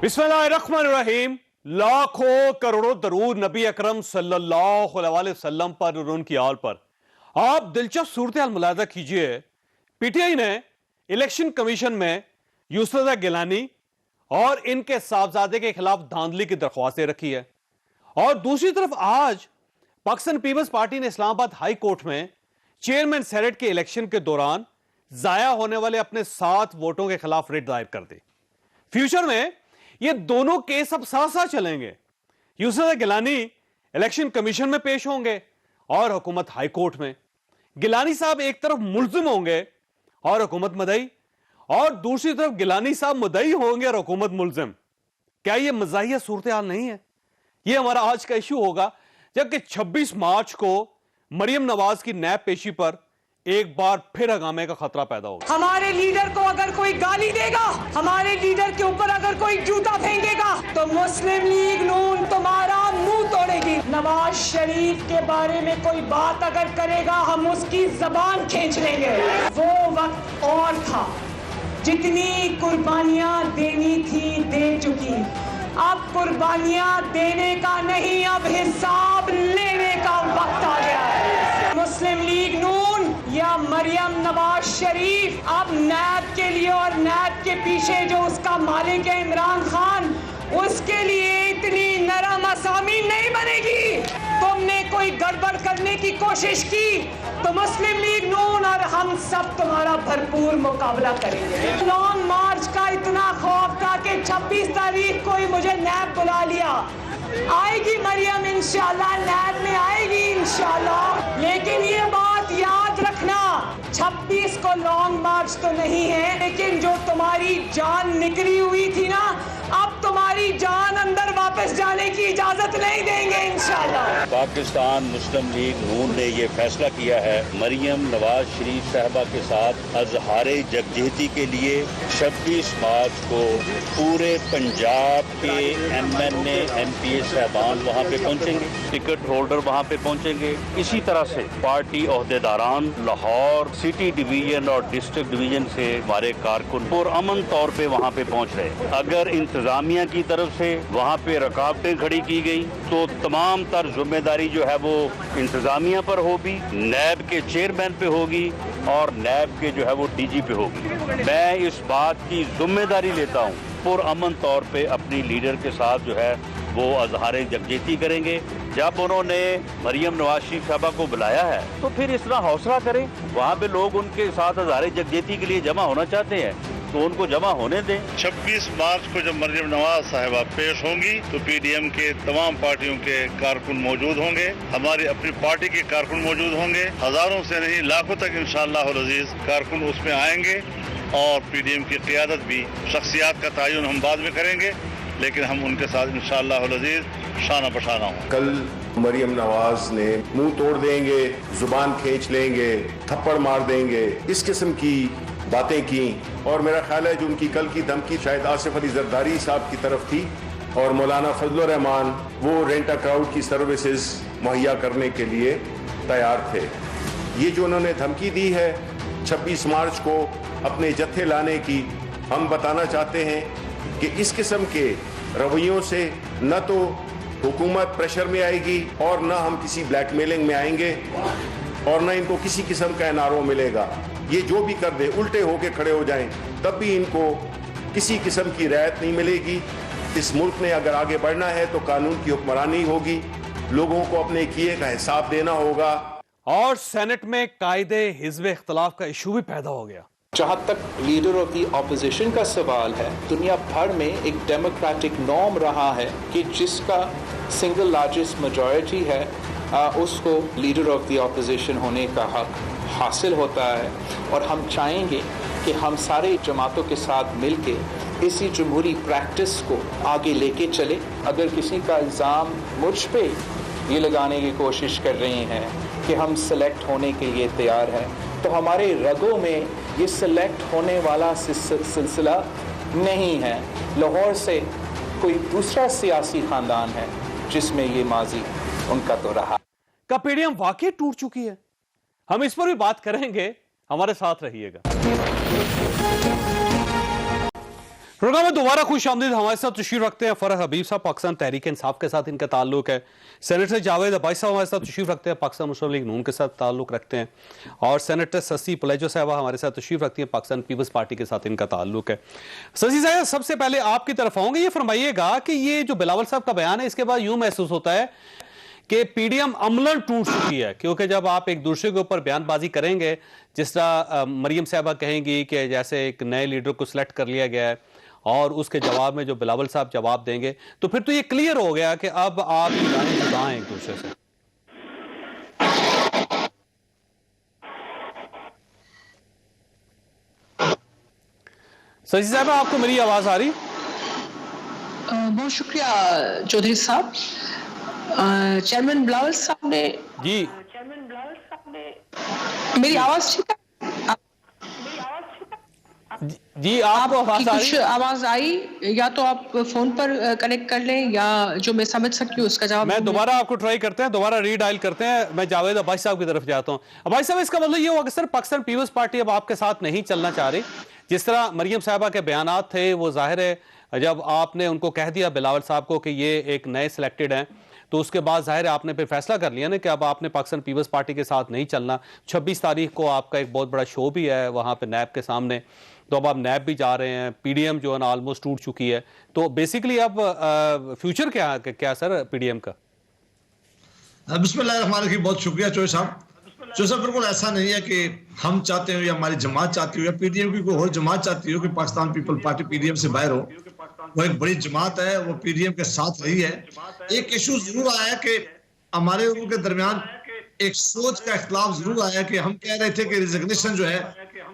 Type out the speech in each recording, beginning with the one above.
बिस्मिल्लाहिर्रहमानिर्रहीम। लाखों करोड़ों दरूद नबी अकरम सल्लल्लाहु अलैहि वसल्लम पर और उनकी आल पर। आप दिलचस्प सूरत हाल मुलाहिजा कीजिए। पीटीआई ने इलेक्शन कमीशन में यूसुफ गिलानी और इनके साहबजादे के खिलाफ धांधली की दरख्वास्त दे रखी है, और दूसरी तरफ आज पाकिस्तान पीपल्स पार्टी ने इस्लामाबाद हाई कोर्ट में चेयरमैन सेनेट के इलेक्शन के दौरान जाया होने वाले अपने 7 वोटों के खिलाफ रिट दायर कर दी। फ्यूचर में ये दोनों केस अब साथ साथ चलेंगे। यूसुफ गिलानी इलेक्शन कमीशन में पेश होंगे और हुकूमत हाई कोर्ट में। गिलानी साहब एक तरफ मुल्जिम होंगे और हुकूमत मुद्दई, और दूसरी तरफ गिलानी साहब मुद्दई होंगे और हुकूमत मुल्जिम। क्या यह मज़ाहिया सूरत हाल नहीं है? यह हमारा आज का इश्यू होगा, जबकि 26 मार्च को मरियम नवाज की नैब पेशी पर एक बार फिर हंगामे का खतरा पैदा होगा। हमारे लीडर को अगर कोई गाली देगा, हमारे लीडर के ऊपर अगर कोई जूता फेंकेगा, तो मुस्लिम लीग नून तुम्हारा मुंह तोड़ेगी। नवाज शरीफ के बारे में कोई बात अगर करेगा, हम उसकी जबान खींच लेंगे। वो वक्त और था, जितनी कुर्बानियां देनी थी दे चुकी। अब कुर्बानियां देने का नहीं, अब हिसाब लेने का वक्त आ गया है। मुस्लिम लीग नून या मरियम नवाज शरीफ अब नैब के लिए और नैब के पीछे जो उसका मालिक है इमरान खान, उसके लिए इतनी नरम असामी नहीं बनेगी। तुमने कोई गड़बड़ करने की कोशिश की तो मुस्लिम लीग नून और हम सब तुम्हारा भरपूर मुकाबला करेंगे। लॉन्ग मार्च का इतना खौफ था कि 26 तारीख को ही मुझे नैब बुला लिया। आएगी मरियम इंशाल्लाह, नैब में आएगी इंशाल्लाह। लेकिन ये बात याद रखना, 26 को लॉन्ग मार्च तो नहीं है, लेकिन जो तुम्हारी जान निकली हुई थी ना, अब तुम्हारी जान अंदर वापस जाने की इजाजत नहीं देंगे इंशाल्लाह। पाकिस्तान मुस्लिम लीग नून ने ये फैसला किया है, मरियम नवाज शरीफ साहबा के साथ अजहारे जगजहती के लिए 26 मार्च को पूरे पंजाब के MNA MPA साहबान वहाँ पे पहुँचेंगे, टिकट होल्डर वहाँ पे पहुँचेंगे। इसी तरह से पार्टी ओहदेदारान लाहौर सिटी डिवीजन और डिस्ट्रिक्ट डिवीजन से हमारे कारकुन पुरअमन तौर पे वहाँ पे पहुँच रहे। अगर इंतजामिया की तरफ से वहाँ पे रुकावटें खड़ी की गई तो तमाम तर जिम्मेदारी जो है वो इंतजामिया पर होगी, नैब के चेयरमैन पे होगी और नैब के जो है वो DG पे होगी। मैं इस बात की जिम्मेदारी लेता हूँ, पुरअमन तौर पे अपनी लीडर के साथ जो है वो अजहारे जगजहती करेंगे। जब उन्होंने मरियम नवाज शरीफ साहबा को बुलाया है तो फिर इस तरह हौसला करें। वहाँ पे लोग उनके साथ अजहारे जगजहती के लिए जमा होना चाहते हैं तो उनको जमा होने दें। 26 मार्च को जब मरियम नवाज साहिबा पेश होंगी तो PDM के तमाम पार्टियों के कारकुन मौजूद होंगे, हमारी अपनी पार्टी के कारकुन मौजूद होंगे। हजारों से नहीं लाखों तक इंशाअल्लाह अज़ीज कारकुन उसमें आएंगे और PDM की क़ियादत भी, शख्सियात का तयन हम बाद में करेंगे, लेकिन हम उनके साथ इंशाअल्लाह अज़ीज शाना बशाना हों। कल मरियम नवाज ने मुंह तोड़ देंगे, जुबान खींच लेंगे, थप्पड़ मार देंगे, इस किस्म की बातें की। और मेरा ख्याल है जो उनकी कल की धमकी शायद आसिफ अली जरदारी साहब की तरफ थी और मौलाना फजलुर रहमान वो रेंट अ क्राउड की सर्विसेज मुहैया करने के लिए तैयार थे। ये जो उन्होंने धमकी दी है 26 मार्च को अपने जत्थे लाने की, हम बताना चाहते हैं कि इस किस्म के रवैयों से न तो हुकूमत प्रेशर में आएगी और न हम किसी ब्लैकमेलिंग में आएंगे और न इनको किसी किस्म का एनआरओ मिलेगा। ये जो भी कर दे, उल्टे होके खड़े हो जाएं, तब भी इनको किसी किस्म की रियायत नहीं मिलेगी। इस मुल्क ने अगर आगे बढ़ना है तो कानून की हुक्मरानी होगी, लोगों को अपने किए का हिसाब देना होगा। और सेनेट में कायदे हिज़्ब इख्तिलाफ का इशू भी पैदा हो गया। जहाँ तक लीडर ऑफ द ऑपोजिशन का सवाल है, दुनिया भर में एक डेमोक्रेटिक नॉर्म रहा है कि जिसका सिंगल लार्जेस्ट मेजॉरिटी है उसको लीडर ऑफ द ऑपोजिशन होने का हक हासिल होता है। और हम चाहेंगे कि हम सारे जमातों के साथ मिलके इसी जमहूरी प्रैक्टिस को आगे लेके चले। अगर किसी का इल्ज़ाम मुझ पे ये लगाने की कोशिश कर रहे हैं कि हम सेलेक्ट होने के लिए तैयार हैं, तो हमारे रगों में ये सेलेक्ट होने वाला सिलसिला नहीं है। लाहौर से कोई दूसरा सियासी खानदान है जिसमें ये माजी उनका तो रहा। का PDM वाकई टूट चुकी है? हम इस पर भी बात करेंगे, हमारे साथ रहिएगा। प्रोग्राम में दोबारा खुश आमदीद। हमारे साथ तशरीफ रखते हैं फरह हबीब साहब, पाकिस्तान तहरीक इंसाफ के साथ इनका ताल्लुक है। सेनेटर जावेद अब्बासी साहब हमारे साथ तशरीफ रखते हैं, पाकिस्तान मुस्लिम लीग नून के साथ ताल्लुक रखते हैं। और सेनेटर शशि पुलेजो साहबा हमारे साथ तशरीफ रखती हैं, पाकिस्तान पीपल्स पार्टी के साथ इनका ताल्लुक है। शशि साहब, सबसे पहले आपकी तरफ आऊंगे, ये फरमाइएगा कि ये जो बिलावल साहब का बयान है, इसके बाद यूं महसूस होता है कि पीडीएम अमलन टूट चुकी है, क्योंकि जब आप एक दूसरे के ऊपर बयानबाजी करेंगे, जिस तरह मरियम साहबा कहेंगी कि जैसे एक नए लीडर को सिलेक्ट कर लिया गया है, और उसके जवाब में जो बिलावल साहब जवाब देंगे, तो फिर तो ये क्लियर हो गया कि अब आप जाने जुदा हैं एक दूसरे से। शशि साहब, आपको मेरी आवाज आ रही? बहुत शुक्रिया चौधरी साहब। चेयरमैन बिलावल साहब ने जी, मेरी आवाज ठीक है? जी आपको आवाज आ रही? कुछ आवाज आई, या तो आप फोन पर कनेक्ट कर लें, या जो मैं समझ सकती हूँ उसका जवाब मैं दोबारा आपको ट्राई करते हैं, दोबारा रीडायल करते हैं। मैं जावेद अब्बासी साहब की तरफ जाता हूँ। अब्बासी साहब, इसका मतलब ये हुआ कि सर पाकिस्तान पीपल्स पार्टी अब आपके साथ नहीं चलना चाह रही। जिस तरह मरियम साहबा के बयानात थे, वो जाहिर है जब आपने उनको कह दिया बिलावल साहब को कि ये एक नए सिलेक्टेड हैं, तो उसके बाद जाहिर है आपने फिर फैसला कर लिया ना कि अब आपने पाकिस्तान पीपल्स पार्टी के साथ नहीं चलना। 26 तारीख को आपका एक बहुत बड़ा शो भी है वहाँ पे नैब के सामने, तो अब आप नैब भी जा रहे हैं। पीडीएम जो है ना ऑलमोस्ट टूट चुकी है, तो बेसिकली अब फ्यूचर क्या सर पीडीएम का? बिस्मिल्लाहिर्रहमानिर्रहीम। बहुत शुक्रिया चौधरी साहब। चौधरी साहब, बिल्कुल ऐसा नहीं है कि हम चाहते हो या हमारी जमात चाहती हो या पीडीएम की कोई और जमात चाहती हो कि पाकिस्तान पीपल पार्टी पीडीएम से बाहर हो। वो एक बड़ी जमात है, वो पीडीएम के साथ रही है। एक इशू जरूर आया है कि हमारे उनके दरमियान एक सोच का इख्तिलाफ जरूर आया कि हम कह रहे थे कि रिजिग्नेशन जो है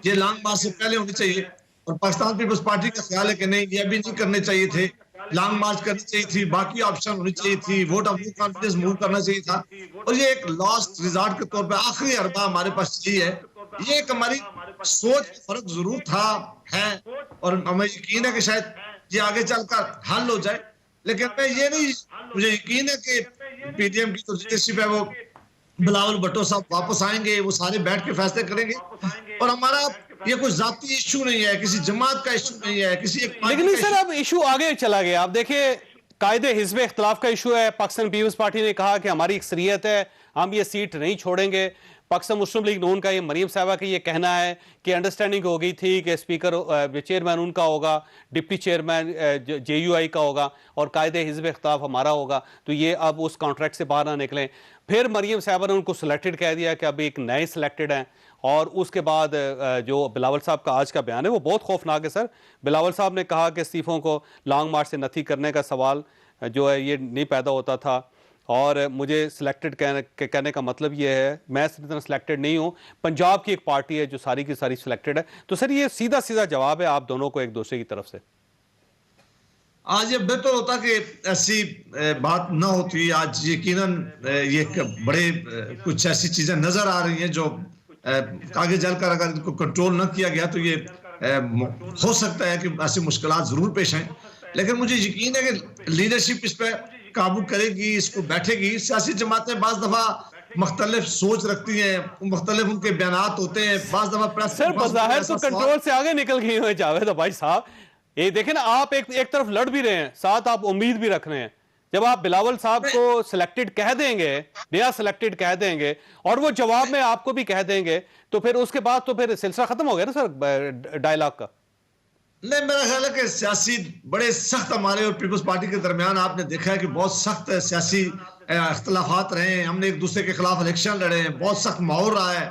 ये लॉन्ग मार्च से पहले होनी चाहिए, और पाकिस्तान पीपल्स पार्टी का ख्याल है कि नहीं, ये अभी नहीं करने चाहिए थे, लॉन्ग मार्च करनी चाहिए थी, बाकी ऑप्शन होनी चाहिए थी, vote of no confidence move करना चाहिए था, और ये एक लास्ट रिजॉर्ट के तौर पे आखिरी अरबा हमारे पास यही है। ये एक हमारी सोच का फर्क जरूर था है, और हमें यकीन है कि शायद ये आगे चलकर हल हो जाए। लेकिन मैं ये नहीं, मुझे यकीन है कि पीडीएम की जो लीडरशिप है वो बिलावल भुट्टो साहब वापस आएंगे, वो सारे बैठ के फैसले करेंगे, और हमारा ये कोई जाती इशू नहीं है, किसी जमात का इशू नहीं है, किसी एक। लेकिन सर अब इशू आगे चला गया। आप देखिए, कायदे हिज़्ब इख्तिलाफ का इशू है। पाकिस्तान पीपल्स पार्टी ने कहा कि हमारी अक्सरियत है, हम ये सीट नहीं छोड़ेंगे। पाकिस्तान मुस्लिम लीग नून का ये मरियम साहबा का ये कहना है कि अंडरस्टैंडिंग हो गई थी कि स्पीकर चेयरमैन उनका होगा, डिप्टी चेयरमैन जेयूआई का होगा, और कायदे हिज़्ब इख्तिलाफ हमारा होगा, तो ये अब उस कॉन्ट्रैक्ट से बाहर ना निकलें। फिर मरियम साहबा ने उनको सिलेक्टेड कह दिया कि अब एक नए सिलेक्टेड हैं, और उसके बाद जो बिलावल साहब का आज का बयान है वो बहुत खौफनाक है सर। बिलावल साहब ने कहा कि इस्तीफ़ों को लॉन्ग मार्च से नथी करने का सवाल जो है ये नहीं पैदा होता था, और मुझे सिलेक्टेड कहने का मतलब ये है, मैं इतना सिलेक्टेड नहीं हूँ, पंजाब की एक पार्टी है जो सारी की सारी सिलेक्टेड है। तो सर ये सीधा सीधा जवाब है आप दोनों को एक दूसरे की तरफ से। आज ये बेहतर होता कि ऐसी बात ना होती। आज यकीनन ये बड़े कुछ ऐसी चीजें नजर आ रही हैं जो आगे चलकर अगर इनको कंट्रोल न किया गया तो ये हो सकता है कि ऐसी मुश्किलात जरूर पेश आए। लेकिन मुझे यकीन है कि लीडरशिप इस पर काबू करेगी, इसको बैठेगी। सियासी जमातें बाज दफा मुख्तलिफ सोच रखती हैं, मुख्तलिफ उनके बयानात होते हैं, बाज दफा प्रेस सर बज़ाहिर तो कंट्रोल से आगे निकल गई हुई जावेद अब्बासी साहब। ये देखें ना, आप एक तरफ लड़ भी रहे हैं, साथ आप उम्मीद भी रख रहे हैं। जब आप बिलावल साहब को सिलेक्टेड कह देंगे, नया सिलेक्टेड कह देंगे, और वो जवाब में आपको भी कह देंगे, तो फिर उसके बाद तो फिर सिलसिला खत्म हो गया ना सर डायलॉग का। नहीं, मेरा ख्याल है कि सियासी बड़े सख्त हमारे और पीपल्स पार्टी के दरमियान आपने देखा है कि बहुत सख्त सियासी इख्तलाफात रहे हैं। हमने एक दूसरे के खिलाफ इलेक्शन लड़े हैं, बहुत सख्त माहौल रहा है,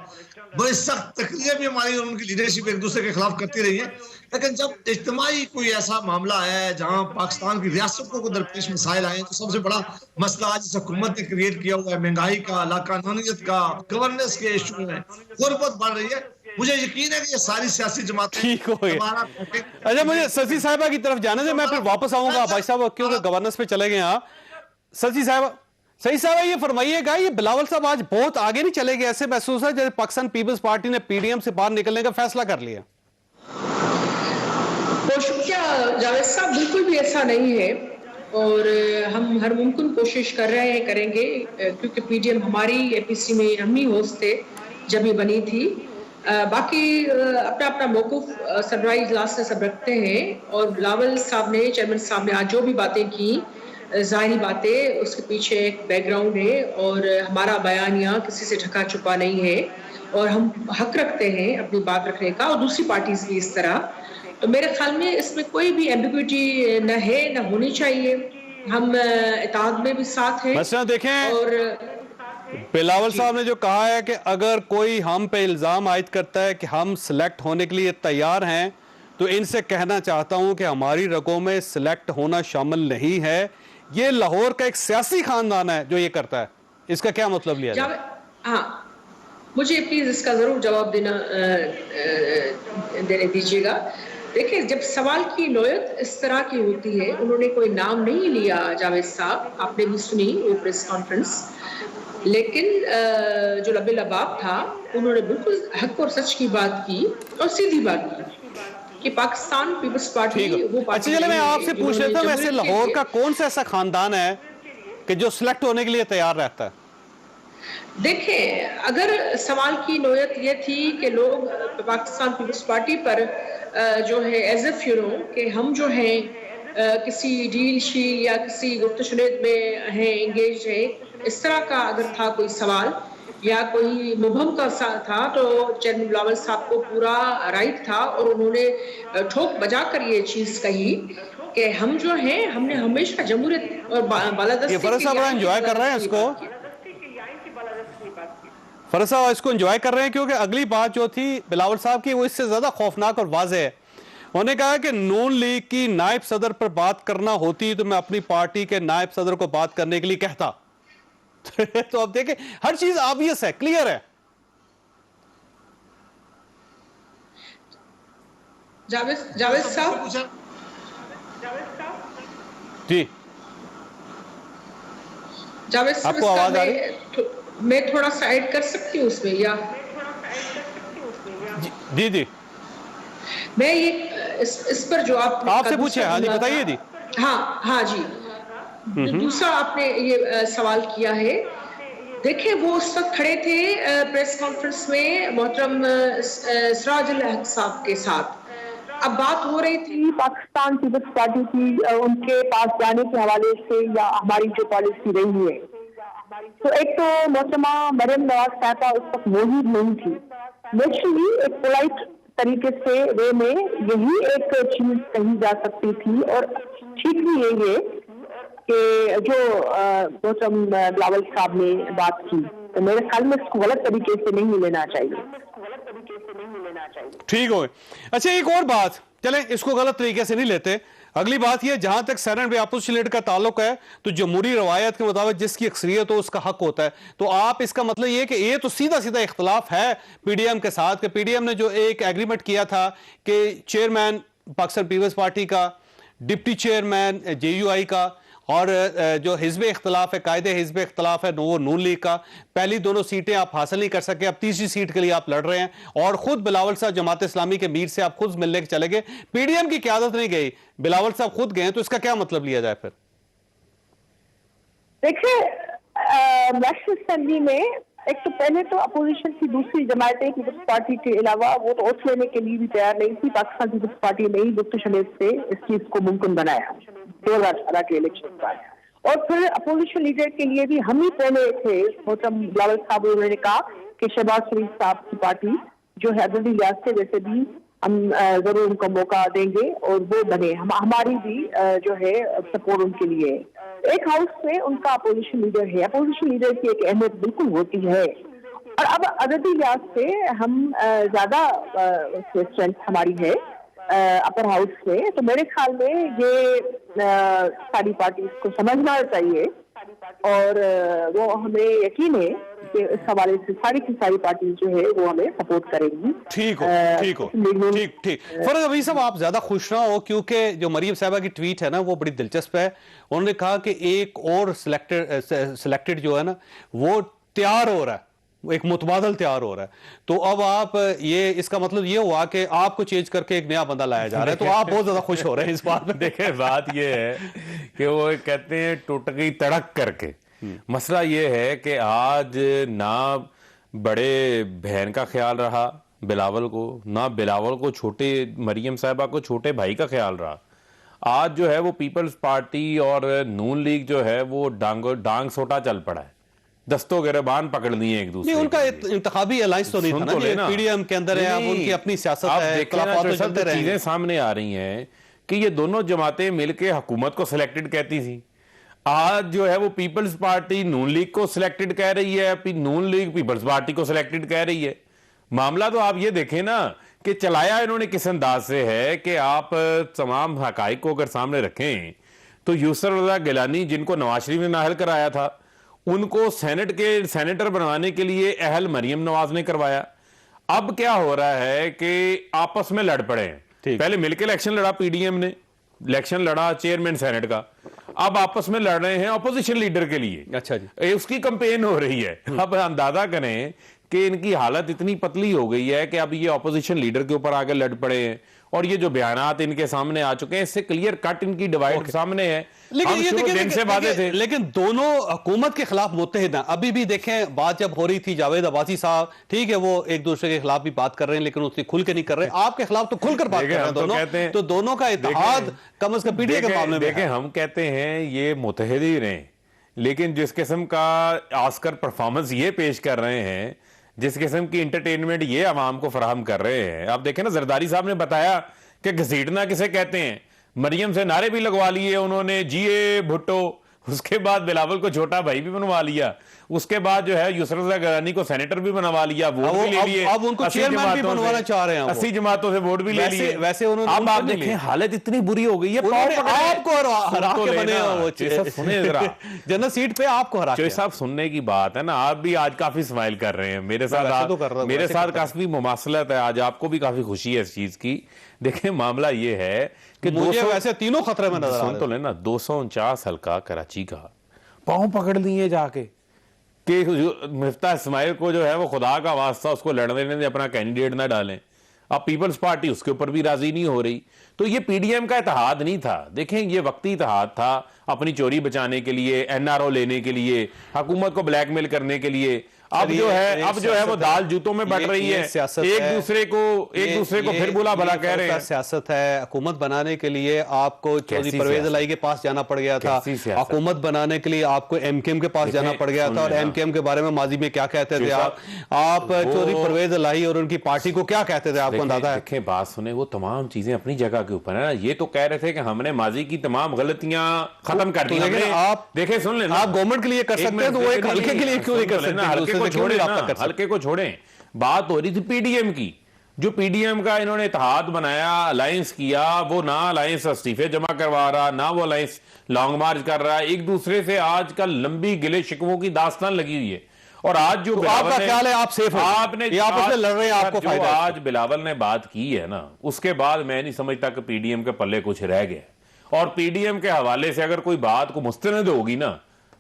बड़ी सख्त तकरीरें भी हमारी और उनकी लीडरशिप एक दूसरे के खिलाफ करती रही है। लेकिन जब इज्तिमाई कोई ऐसा मामला है जहां पाकिस्तान की रियासत को दरपेश मसाइल आए, तो सबसे बड़ा मसला आज इस हुकूमत ने क्रिएट किया हुआ है महंगाई का, लाकानूनियत का, गवर्नेंस के इशू में गुर्बत बढ़ रही है। मुझे यकीन है कि ये सारी सियासी जमातें ठीक हो गया। अच्छा, मुझे शशि साहिबा की तरफ जाने से, मैं फिर वापस आऊंगा भाई साहब, क्योंकि गवर्नेंस पे चले गए आप। शशि साहिबा, सही साहब ये फरमाइएगा, ये बिलावल साहब आज बहुत आगे नहीं चले गए? ऐसे महसूस है जैसे पाकिस्तान पीपल्स पार्टी ने पीडीएम से बाहर निकलने का फैसला कर लिया। बहुत शुक्रिया जावेद साहब, बिल्कुल भी ऐसा नहीं है, और हम हर मुमकिन कोशिश कर रहे हैं, करेंगे, क्योंकि पीडीएम हमारी एपीसी में हम ही होस्ट थे जब ये बनी थी, बाकी अपना अपना मौकूफ सरबराही इजलास से सब रखते हैं और बिलावल साहब ने, चेयरमैन साहब ने आज जो भी बातें की, ज़ाहिरी बातें, उसके पीछे एक बैकग्राउंड है और हमारा बयानिया किसी से ढका छुपा नहीं है और हम हक रखते हैं अपनी बात रखने का और दूसरी पार्टीज भी इस तरह। तो मेरे ख्याल में इसमें कोई भी एम्बिग्विटी न है, न होनी चाहिए। हम इत्तेहाद में भी साथ हैं। मसला देखें, और बिलावल साहब ने जो कहा है कि अगर कोई हम पे इल्जाम आयद करता है कि हम सिलेक्ट होने के लिए तैयार हैं, तो इनसे कहना चाहता हूं कि हमारी रगों में सिलेक्ट होना शामिल नहीं है। ये लाहौर का एक सियासी खानदान है जो ये करता है, इसका क्या मतलब लिया जाए? हाँ, मुझे प्लीज इसका जरूर जवाब देने दीजिएगा। देखिए, जब सवाल की नौयत इस तरह की होती है, उन्होंने कोई नाम नहीं लिया जावेद साहब, आपने भी सुनी वो प्रेस कॉन्फ्रेंस, लेकिन जो लबे लबाब था उन्होंने बिल्कुल हक और सच की बात की और सीधी बात की कि पाकिस्तान पीपल्स पार्टी वो पार्टी। अच्छा, चलिए मैं आपसे पूछ लेता हूं, वैसे लाहौर का कौन सा ऐसा खानदान है कि जो सिलेक्ट होने के लिए तैयार रहता है? देखिए, अगर सवाल की नौयत ये थी कि लोग पाकिस्तान पीपल्स पार्टी पर जो है एज इफ यू नो कि हम जो हैं किसी डील शील या किसी गुफ्तशुनेद में हैं, एंगेज है, इस तरह का अगर था कोई सवाल या कोई मुबहम का था, तो चेयरमैन बिलावल साहब को पूरा राइट था और उन्होंने ठोक बजा कर ये चीज़ कही कि हम जो हैं, हमने हमेशा जमहूरियत और बालादस्ती फरज साहब एंजॉय कर रहे हैं इसको, फरज साहब इसको एंजॉय कर रहे हैं, क्योंकि अगली बात जो थी बिलावल साहब की वो इससे ज्यादा खौफनाक और वाज़ेह है। उन्होंने कहा कि नून लीग की नायब सदर पर बात करना होती तो मैं अपनी पार्टी के नायब सदर को बात करने के लिए कहता। तो अब देखें, हर चीज ऑब्वियस है, क्लियर है। जावेद साहब जी, जावेद साहब, आपको आवाज आ रही? मैं थोड़ा सा ऐड कर सकती हूँ उसमें या? जी जी, मैं ये इस पर जो आपसे पूछे। हाँ जी, बताइए जी। हाँ जी, दूसरा आपने ये सवाल किया है। देखिए, वो उस वक्त खड़े थे प्रेस कॉन्फ्रेंस में मोहतरम सिराजुल हक साहब के साथ। अब बात हो रही थी पाकिस्तान पीपल्स पार्टी की, उनके पास जाने के हवाले से या हमारी जो पॉलिसी रही है। तो एक तो मोहतरमा मरियम नवाज साहबा उस वक्त मौजूद नहीं थी। नेचुरली एक पोलाइट तरीके से वे में यही एक चीज कही जा सकती थी और ठीक भी यही है कि जो मोहतरम बिलावल साहब ने बात की, तो मेरे ख्याल में इसको गलत तरीके से नहीं लेना चाहिए। ठीक हो। अच्छा, एक और बात, चलें इसको गलत तरीके से नहीं लेते। अगली बात यह, जहां तक सेनेट में अपोजिशन लीडर का ताल्लुक है, तो जमहूरी रवायत के मुताबिक जिसकी अक्सरियत हो उसका हक होता है। तो आप इसका मतलब ये कि ये तो सीधा सीधा इख्तलाफ है पीडीएम के साथ, कि पीडीएम ने जो एक एग्रीमेंट किया था कि चेयरमैन पाकिस्तान पीपल्स पार्टी का, डिप्टी चेयरमैन जेयूआई का, और जो हिज़्ब इख्तलाफ है, कायदे हिज़्ब इख्तलाफ है वो नून लीग का, पहली दोनों सीटें आप हासिल नहीं कर सके, अब तीसरी सीट के लिए आप लड़ रहे हैं, और खुद बिलावल साहब जमात इस्लामी के मीर से आप खुद मिलने के चले गए, पीडीएम की क़यादत नहीं गई, बिलावल साहब खुद गए, तो इसका क्या मतलब लिया जाए फिर? देखिए, नेशनल असेंबली में एक तो पहले तो अपोजिशन की दूसरी जमायतें पीपल्स पार्टी के अलावा वो तो ओथ लेने के लिए भी तैयार नहीं थी। पाकिस्तान पीपल्स पार्टी ने ही गुफ्तशुनेद से इस चीज को मुमकिन बनाया 2018 के इलेक्शन का। और फिर अपोजिशन लीडर के लिए भी हम ही पहले थे। मोहतरम बिलावल साहब उन्होंने कहा कि शहबाज शरीफ साहब की पार्टी जो है अददी लिहाज से वैसे भी हम जरूर उनको मौका देंगे और वो बने, हमारी भी जो है सपोर्ट उनके लिए। एक हाउस में उनका अपोजिशन लीडर है, अपोजिशन लीडर की एक अहमियत बिल्कुल होती है। और अब अददी लिहाज से हम ज्यादा स्ट्रेंथ हमारी है अपर हाउस में, तो मेरे ख्याल में ये सारी पार्टी को समझना चाहिए और वो हमें यकीन है कि इस हवाले से सारी की सारी पार्टी जो है वो हमें सपोर्ट करेंगी। ठीक हो, ठीक हो, ठीक। फरज अभी साहब, आप ज्यादा खुश ना हो, क्योंकि जो मरियम साहबा की ट्वीट है ना वो बड़ी दिलचस्प है। उन्होंने कहा कि एक और सिलेक्टेड जो है ना वो तैयार हो रहा है, एक मुतबादल तैयार हो रहा है। तो अब आप ये, इसका मतलब ये हुआ कि आपको चेंज करके एक नया बंदा लाया जा रहा है, तो आप बहुत ज्यादा खुश हो रहे हैं इस बात में। देखें, बात ये है कि वो कहते हैं टूट गई तड़क करके। मसला ये है कि आज ना बड़े बहन का ख्याल रहा, बिलावल को, ना बिलावल को छोटे मरियम साहिबा को छोटे भाई का ख्याल रहा। आज जो है वो पीपल्स पार्टी और नून लीग जो है वो डांग सोटा चल पड़ा है, दस्तों गिरबान पकड़ लिए एक दूसरे। नहीं, उनका इंतखाबी अलायंस तो नहीं था ना, ये पीडीएम के अंदर है, अब उनकी अपनी सियासत है, इख्तिलाफात तो चलते रहे। चीजें सामने आ रही हैं कि ये दोनों जमातें मिलकर हुकूमत को सिलेक्टेड कहती थी। आज जो है वो पीपल्स पार्टी नून लीग को सिलेक्टेड कह रही है, नून लीग पीपल्स पार्टी को सिलेक्टेड कह रही है। मामला तो आप ये देखें ना कि चलाया इन्होंने किस अंदाज से है कि आप तमाम हकाइक को अगर सामने रखें तो यूसुफ रज़ा गिलानी, जिनको नवाज शरीफ ने नाअहल कराया था, उनको सेनेट के सेनेटर बनवाने के लिए अहल मरियम नवाज ने करवाया। अब क्या हो रहा है कि आपस में लड़ पड़े हैं। पहले मिलकर इलेक्शन लड़ा, पीडीएम ने इलेक्शन लड़ा चेयरमैन सेनेट का, अब आपस में लड़ रहे हैं अपोजिशन लीडर के लिए। अच्छा जी, उसकी कंपेन हो रही है। अब अंदाजा करें कि इनकी हालत इतनी पतली हो गई है कि अब ये ऑपोजिशन लीडर के ऊपर आगे लड़ पड़े हैं, और ये जो बयानात इनके सामने आ चुके हैं, इससे क्लियर कट इनकी डिवाइड सामने है। लेकिन ये थे, लेकिन दोनों हुकूमत के खिलाफ मुत्तहिद हैं। अभी भी देखें, बात जब हो रही थी, जावेद अब्बासी साहब ठीक है वो एक दूसरे के खिलाफ भी बात कर रहे हैं, लेकिन उससे खुल के नहीं कर रहे। आपके खिलाफ तो खुलकर बात कर रहे हैं दोनों, तो दोनों का इत्तेहाद कम अज कम पीडीएम के मामले में। देखें, हम कहते हैं ये मुत्तहिद ही रहे, लेकिन जिस किस्म का ऑस्कर परफॉर्मेंस ये पेश कर रहे हैं, जिस किस्म की इंटरटेनमेंट ये आवाम को फराहम कर रहे हैं, आप देखें ना, जरदारी साहब ने बताया कि घसीटना किसे कहते हैं। मरियम से नारे भी लगवा लिए उन्होंने, जीए भुट्टो, उसके बाद बिलावल को छोटा भाई भी बनवा लिया, उसके बाद जो है यूसुफ रज़ा गिलानी को सेनेटर भी बनवा लिया, वोट भी ले लिए, अब उनको चेयरमैन भी बनवाना चाह रहे हैं, 80 जमातों से वोट भी ले लिए। वैसे उन्होंने, अब आप देखें हालत इतनी बुरी हो गई है, आपको हरा के बने सुने जरा जनरल सीट पे आपको हरा के। साहब सुनने की बात है ना, आप भी आज काफी स्माइल कर रहे हैं मेरे साथ काफी मुमासलत है आज, आपको भी काफी खुशी है इस चीज की। देखें, मामला ये है कि मुझे वैसे तीनों खतरे में नजर आ रहे हैं। 249 हल्का कराची का पांव पकड़ लिए जाके कि मिफ्ताह इस्माइल को जो है वो खुदा का वास्ता उसको लड़ने देने, अपना कैंडिडेट ना डालें। अब पीपल्स पार्टी उसके ऊपर भी राजी नहीं हो रही। तो ये पीडीएम का इत्तेहाद नहीं था, देखें ये वक्ती इत्तेहाद था, अपनी चोरी बचाने के लिए, एनआरओ लेने के लिए, हुकूमत को ब्लैकमेल करने के लिए। अब जो है वो दाल जूतों में बट रही है, एक दूसरे को फिर बुला भला कह रहे हैं। सियासत है, हुकूमत बनाने के लिए आपको चौधरी परवेज इलाही के पास जाना पड़ गया था, हुकूमत बनाने के लिए आपको एमकेएम के पास जाना पड़ गया था, और एमकेएम के बारे में माजी में क्या कहते थे आप चौधरी परवेज इलाही और उनकी पार्टी को क्या कहते थे, आपको अंदाजा है? देखें, बात सुने, वो तमाम चीजें अपनी जगह के ऊपर है ना। ये तो कह रहे थे कि हमने माजी की तमाम गलतियां खत्म कर दी, लेकिन आप देखें, सुन लेना, आप गवर्नमेंट के लिए कर सकते हैं, तो वो एक हल्के के लिए क्यों नहीं कर सकते? हल्के को छोड़ें, बात हो रही थी पीडीएम की। जो पीडीएम का इन्होंने इत्तेहाद बनाया, अलायंस किया, वो ना अलायंस इस्तीफे जमा करवा रहा, ना वो अलायंस लॉन्ग मार्च कर रहा है, एक दूसरे से आजकल लंबी गिले शिकवों की दास्तान लगी हुई है। और आज जो आपका ख्याल है आप सेफ हैं, आपने आपस में लड़ रहे हैं, आपको फायदा है। आज बिलावल ने बात की है ना, उसके बाद मैं नहीं समझता कि पीडीएम के पल्ले कुछ रह गया। और पीडीएम के हवाले से अगर कोई बात को मुस्तनद होगी ना,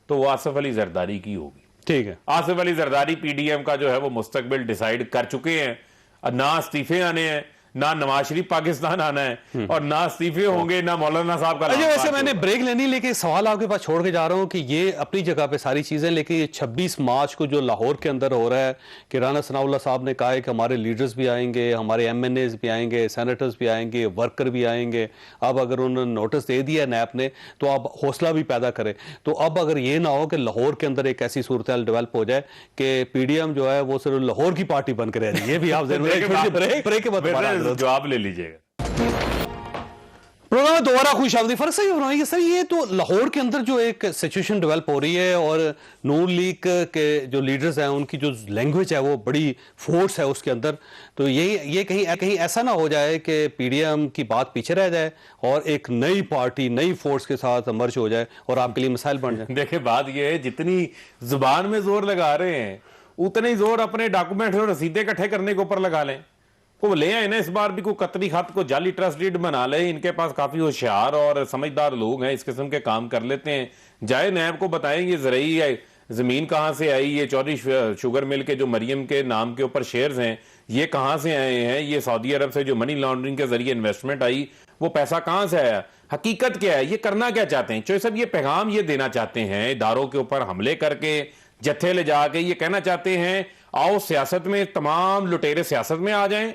तो वो आसिफ अली जरदारी की होगी। ठीक है, आसिफ अली जरदारी पीडीएम का जो है वो मुस्तकबिल डिसाइड कर चुके हैं। ना इस्तीफे आने हैं, ना नवाज शरीफ पाकिस्तान आना है, और ना इस्तीफे होंगे, ना मौलाना साहब का। वैसे मैंने ब्रेक लेनी, लेकिन सवाल आपके पास छोड़ के जा रहा हूं कि ये अपनी जगह पे सारी चीजें, लेकिन ये 26 मार्च को जो लाहौर के अंदर हो रहा है कि राना सनाउल्लाह साहब ने कहा है कि हमारे लीडर्स भी आएंगे, हमारे एमएनएज भी आएंगे, सेनेटर्स भी आएंगे, वर्कर भी आएंगे। अब अगर उन्होंने नोटिस दे दिया नैप ने, तो आप हौसला भी पैदा करें। तो अब अगर ये ना हो कि लाहौर के अंदर एक ऐसी सूरत डेवलप हो जाए कि पीडीएम जो है वो सिर्फ लाहौर की पार्टी बन के रह रही है, ये भी आप ब्रेक के बाद जवाब ले लीजिएगा। प्रोग्राम में दोबारा खुश आमदी। फर्क सही हो रहा है सर, ये तो लाहौर के अंदर जो एक सिचुएशन डेवलप हो रही है, और नून लीग के जो लीडर्स हैं उनकी जो लैंग्वेज है वो बड़ी फोर्स है उसके अंदर। तो ये कहीं ऐसा ना हो जाए कि पीडीएम की बात पीछे रह जाए और एक नई पार्टी नई फोर्स के साथ मर्ज हो जाए और आपके लिए मिसाइल बन जाए। देखिए, बात ये है, जितनी जुबान में जोर लगा रहे हैं उतने ही जोर अपने डॉक्यूमेंट और रसीदें इकट्ठे करने के ऊपर लगा लें। वो ले आए ना, इस बार भी कोई कतरी खत को जाली ट्रस्ट डीड बना ले। इनके पास काफी होशियार और समझदार लोग हैं, इस किस्म के काम कर लेते हैं। जाए नैब को बताएंगे ज़रूरी जमीन कहां से आई, ये चौधरी शुगर मिल के जो मरियम के नाम के ऊपर शेयर्स हैं ये कहां से आए हैं, ये सऊदी अरब से जो मनी लॉन्ड्रिंग के जरिए इन्वेस्टमेंट आई वो पैसा कहां से आया, हकीकत क्या है, ये करना क्या चाहते हैं। चौधरी साहब ये पैगाम ये देना चाहते हैं इदारों के ऊपर हमले करके, जत्थे ले जाके ये कहना चाहते हैं आओ सियासत में तमाम लुटेरे सियासत में आ जाएं,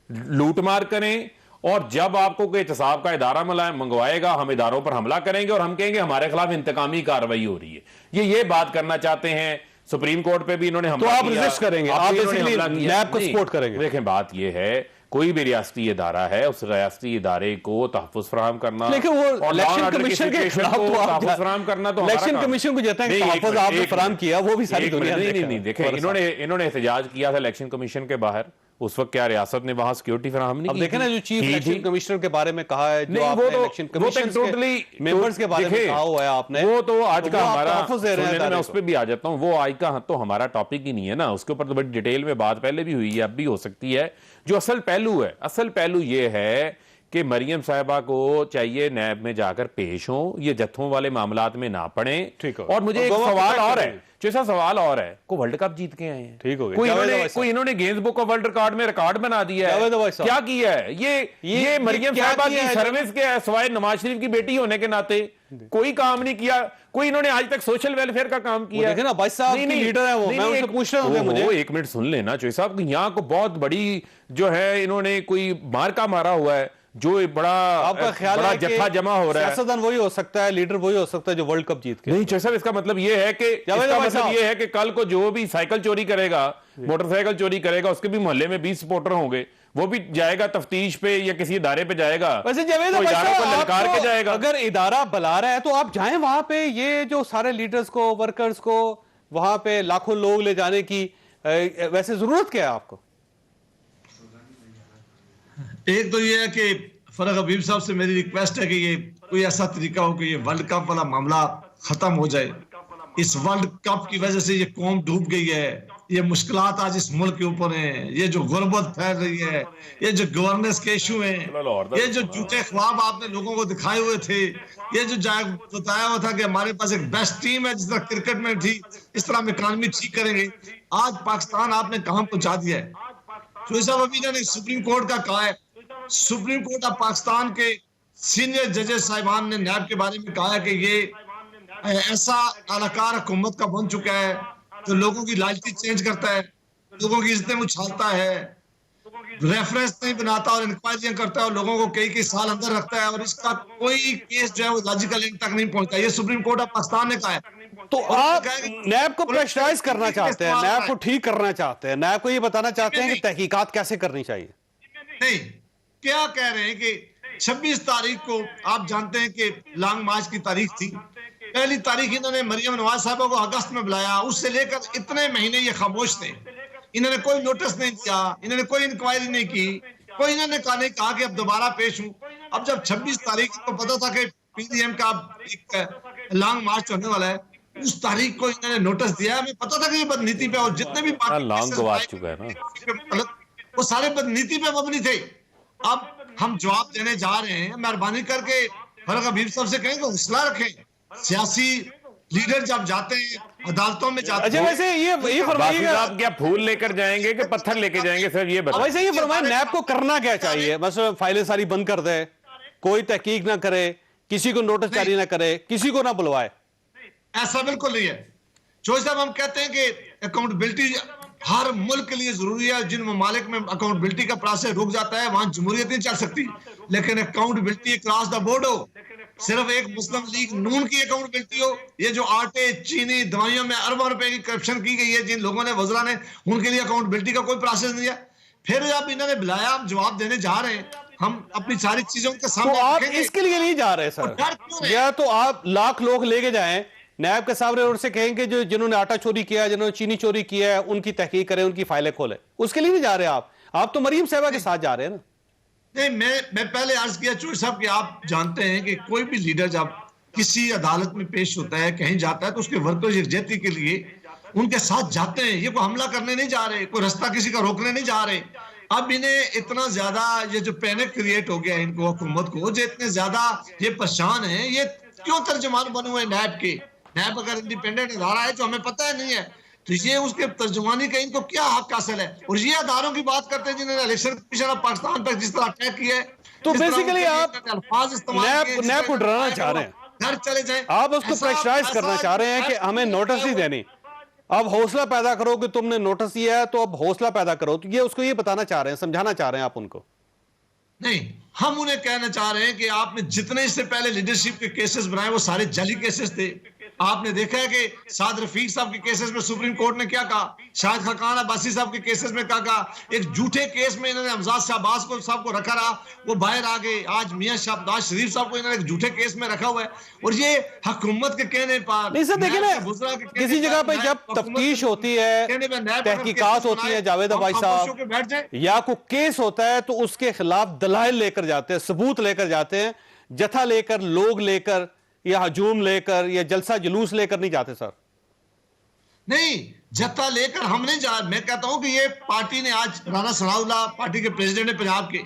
लूटमार करें, और जब आपको कोई एहतसाब का इदारा मंगवाएगा हम इदारों पर हमला करेंगे और हम कहेंगे हमारे खिलाफ इंतकामी कार्रवाई हो रही है। ये बात करना चाहते हैं। सुप्रीम कोर्ट पे भी इन्होंने हमला तो आप किया, रेजिस्ट करेंगे, आप बेसिकली नैब को सपोर्ट करेंगे। देखें, बात ये है, कोई भी रियासती इदारा है, उस रियासती इदारे को तहफ़्फ़ुज़ फराहम करना, लेकिन वो इलेक्शन कमीशन के खिलाफ तो आप फराहम करना तो इलेक्शन कमीशन को जितना तहफ़्फ़ुज़ आपने फराहम किया वो भी सारी दुनिया नहीं देखें, इन्होंने एहतजाज किया था इलेक्शन कमीशन के बाहर, उस वक्त क्या रियासत ने वहां सिक्योरिटी फराहम नहीं की? अब देखें ना, जो चीफ इलेक्शन कमिश्नर के बारे में कहा है, जो नहीं, आपने वो तो इलेक्शन कमीशन के मेंबर्स के बारे में कहा हुआ है आपने, वो तो आज का हमारा, मैं उस को पर भी आ जाता हूं, वो आज का तो हमारा टॉपिक ही नहीं है ना, उसके ऊपर तो बड़ी डिटेल में बात पहले भी हुई है, अब भी हो सकती है। जो असल पहलू है, असल पहलू ये है कि मरियम साहिबा को चाहिए नैब में जाकर पेश हो, ये जत्थों वाले मामलात में ना पड़े। ठीक है। और मुझे एक सवाल और है, जैसा सवाल और है, को वर्ल्ड कप जीत के आए हैं, ठीक हो गया, कोई इन्होंने Guinness book of world record में रिकॉर्ड बना दिया है, क्या किया है? ये मरियम साहिबा की सर्विस के सिवाय नवाज शरीफ की बेटी होने के नाते कोई काम नहीं किया, कोई इन्होंने आज तक सोशल वेलफेयर का काम किया। देखे ना भाई साहब की लीडर है वो, मैं उनसे पूछ रहा हूं, मुझे एक मिनट सुन लेना चौधरी साहब, यहाँ को बहुत बड़ी जो है इन्होंने कोई मार्का मारा हुआ है, जो बड़ा आपका ख्याल बड़ा है जत्था जमा हो रहा है, सियासतदान वही हो सकता है, लीडर वही हो सकता है जो वर्ल्ड कप जीत के। नहीं चौधरी साहब, इसका मतलब ये है कि कल को जो भी साइकिल चोरी करेगा, मोटरसाइकिल चोरी करेगा, उसके भी मोहल्ले में 20 सपोर्टर होंगे, वो भी जाएगा तफ्तीश पे या किसी इदारे पे जाएगा, वैसे जावेद तो इदारे को ललकार के जाएगा। अगर इदारा बुला रहा है तो आप जाएं वहां पे, ये जो सारे लीडर्स को, वर्कर्स को वहां पे लाखों लोग ले जाने की वैसे जरूरत क्या है आपको? एक तो ये है कि फरक हबीब साहब से मेरी रिक्वेस्ट है कि ये कोई ऐसा तरीका हो कि ये वर्ल्ड कप वाला मामला खत्म हो जाए। इस वर्ल्ड कप की वजह से ये कौम डूब गई है, ये मुश्किलात आज इस मुल्क के ऊपर हैं, ये जो गुर्बत फैल रही है, ये जो गवर्नेंस के इशू हैं, ये जो झूठे ख्वाब आपने लोगों को दिखाए हुए थे, ये जो बताया हुआ था कि हमारे पास एक बेस्ट टीम है, जिस तरह क्रिकेट में थी इस तरह हम इकॉनमी ठीक करेंगे, आज पाकिस्तान आपने कहां पहुंचा दिया है। तो साहब अभी ने सुप्रीम कोर्ट का कहा है, सुप्रीम कोर्ट ऑफ पाकिस्तान के सीनियर जजेस साहिबान ने नैब के बारे में कहा है कि ये ऐसा अलाकार हुकूमत का बन चुका है तो लोगों की लॉयल्टी चेंज करता है, लोगों की इज्जतें उछालता है, रेफरेंस नहीं बनाता और इंक्वायरियां करता है और लोगों को कई साल अंदर रखता है और इसका कोई केस जो है वो लॉजिकल एंड तक नहीं पहुंचता। ये सुप्रीम कोर्ट ऑफ पाकिस्तान ने कहा है। तो आप नैब को प्रेशराइज करना चाहते हैं, नैब को ठीक करना चाहते हैं, नैब को ये बताना चाहते हैं कि तहकीकात कैसे करनी चाहिए? नहीं, क्या कह रहे हैं कि 26 तारीख को आप जानते हैं कि लॉन्ग मार्च की तारीख थी, पहली तारीख इन्होंने मरियम नवाज साहबा को अगस्त में बुलाया, उससे लेकर इतने महीने ये खामोश थे, इन्होंने कोई नोटिस नहीं दिया, इन्होंने कोई इंक्वायरी नहीं की, कोई इन्होंने कहा कि अब दोबारा पेश हूं। अब जब 26 तारीख को पता था कि पीडीएम का एक लॉन्ग मार्च होने वाला है, उस तारीख को इन्होंने नोटिस दिया, हमें पता था कि ये बदनीति पे और जितने भी वो सारे बदनीति पे मबनी थे। अब हम जवाब देने जा रहे हैं, मेहरबानी करके फरक हबीब साहब से कहें कि हौसला रखें। सियासी लीडर जब जाते हैं अदालतों में जाते हैं, वैसे ये फरमाइएगा, आप क्या फूल लेकर जाएंगे कि पत्थर लेके जाएंगे सर, ये बताइए। वैसे ये फरमाइए, नैब को करना क्या चाहिए? बस फाइलें सारी बंद कर दे, कोई तहकीक ना करे, किसी को नोटिस जारी ना करे, किसी को ना बुलवाए? ऐसा बिल्कुल नहीं है चौधरी साहब। हम कहते हैं कि अकाउंटेबिलिटी हर मुल्क के लिए जरूरी है। जिन ममालिक में अकाउंटेबिलिटी का प्रोसेस रुक जाता है वहां जमहूरियत नहीं चल सकती, लेकिन अकाउंटेबिलिटी क्रॉस द बोर्ड हो, सिर्फ एक मुस्लिम लीग नून की अकाउंटेबिलिटी हो। ये जो आटे, चीनी, दवाइयों में अरबों रुपए की करप्शन की गई है जिन लोगों ने, वज़रा ने, उनके लिए अकाउंटेबिलिटी का कोई प्रोसेस नहीं है। फिर अब इन्होंने बुलाया, हम जवाब देने जा रहे हैं, हम अपनी सारी चीजों के सामने। तो आप इसके लिए नहीं जा रहे सर, या तो आप लाख लोग लेके जाएं नैब के सामने और से कहेंगे जो जिन्होंने आटा चोरी किया, जिन्होंने चीनी चोरी किया है, उनकी तहकीक करें, उनकी फाइलें खोले, उसके लिए नहीं जा रहे आप तो मरियम साहिबा के साथ जा रहे हैं ना। नहीं, मैं पहले अर्ज किया चौधरी साहब कि आप जानते हैं कि कोई भी लीडर जब किसी अदालत में पेश होता है, कहीं जाता है, तो उसके वर्कर्स यकजहती के लिए उनके साथ जाते हैं। ये कोई हमला करने नहीं जा रहे, कोई रास्ता किसी का रोकने नहीं जा रहे। अब इन्हें इतना ज्यादा ये जो पैनिक क्रिएट हो गया इनको, हुकूमत को, जो इतने ज्यादा ये परेशान है, ये क्यों तर्जुमान बने हुए नैब के? नैब अगर इंडिपेंडेंट इदारा है जो हमें पता है नहीं है, तो ये उसके तर्जुमानी का इनको क्या हक हासिल है? और ये अदारों की बात करते हैं जिन्होंने इलेक्शन कमीशन ऑफ पाकिस्तान पर जिस तरह अटैक किया है, तो बेसिकली आप नैब को डराना चाह रहे हैं, घर चले जाए, आप उसको प्रेशराइज करना चाह रहे हैं कि हमें नोटिस ही देनी। अब हौसला पैदा करो कि तुमने नोटिस दिया है, तो अब हौसला पैदा करो। तो ये उसको ये बताना चाह रहे हैं, समझाना चाह रहे हैं आप उनको? नहीं, हम उन्हें कहना चाह रहे हैं कि आपने जितने इससे पहले लीडरशिप के केसेस बनाए वो सारे जाली केसेस थे। आपने देखा है कि साद रफीक साहब के केसेस में सुप्रीम कोर्ट ने क्या कहा, शाहिद खकान अब्बासी साहब के केसेस में क्या कहा। एक झूठे केस में इन्होंने हमजाद शहबाज को साहब को रखा रहा, वो बाहर आ गए। आज मियां शहबाज शरीफ साहब को इन्होंने एक झूठे केस में रखा हुआ है, और ये हुकूमत के कहने पर। नहीं सर, देखिए ना, किसी जगह पे जब तफ्तीश होती है, तहकीकात होती है जावेद अबाई साहब, या कोई केस होता है, तो उसके खिलाफ दलाइल लेकर जाते हैं, सबूत लेकर जाते हैं, जथा लेकर, लोग लेकर, या हजूम लेकर, या जलसा जुलूस लेकर नहीं जाते सर। नहीं, जत्था लेकर हम नहीं जा। मैं कहता हूं कि ये पार्टी ने आज, राणा सनाउल्लाह पार्टी के प्रेसिडेंट है पंजाब के,